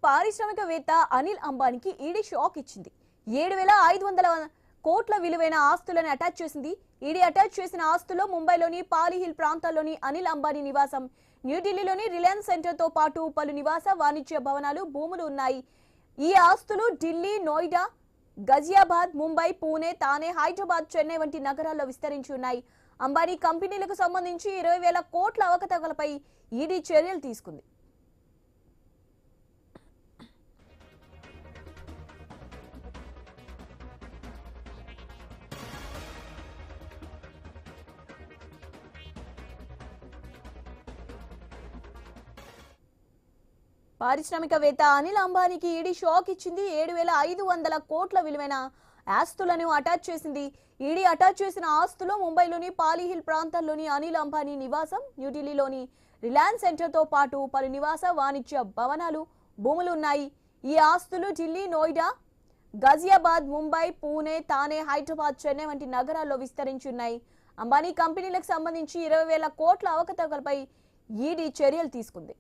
పారిశ్రామికవేత్త Anil అంబానీకి ED shock ఇచ్చింది. 7,500 కోట్ల విలువైన ఆస్తులను అటాచ్ చేసింది. ఈడీ అటాచ్ చేసిన ఆస్తుల్లో ముంబైలోని పాలీ హిల్ ప్రాంతాల్లోని అనిల్ అంబానీ నివాసం, న్యూఢిల్లీలోని రిలయన్స్ సెంటర్ తో పాటు పలు నివాస వాణిజ్య భవనాలు, భూములు ఉన్నాయి. ఈ ఆస్తులు ఢిల్లీ, నోయిడా, గజియాబాద్, ముంబై, పూణే, తానే, హైదరాబాద్, చెన్నై వంటి నగరాల్లో విస్తరించి ఉన్నాయి. అంబానీ కంపెనీలకు సంబంధించి 20,000 కోట్ల అవకతవకలపై ఈడీ చర్యలు తీసుకుంది. పారిశ్రామికవేత్త అనిల్ అంబానీకి ఈడీ షాక్ ఇచ్చింది. 7,500 కోట్ల విలువైన ఆస్తులను అటాచ్ చేసింది. ఈడీ అటాచ్ చేసిన ఆస్తులో ముంబైలోని పాలీ హిల్ ప్రాంతాల్లోని అనిల్ అంబానీ నివాసం, న్యూఢిల్లీలోని రిలయన్స్ సెంటర్ తో పాటు పలు నివాస వాణిజ్య భవనాలు, భూములు ఉన్నాయి. ఈ ఆస్తులు ఢిల్లీ, నోయిడా, గజియాబాద్, ముంబై, పూణే, తానే, హైదరాబాద్, చెన్నై వంటి నగరాల్లో విస్తరించి ఉన్నాయి. అంబానీ కంపెనీలకు సంబంధించి 20,000 కోట్ల అవకతవకలపై ఈడీ చర్యలు తీసుకుంది.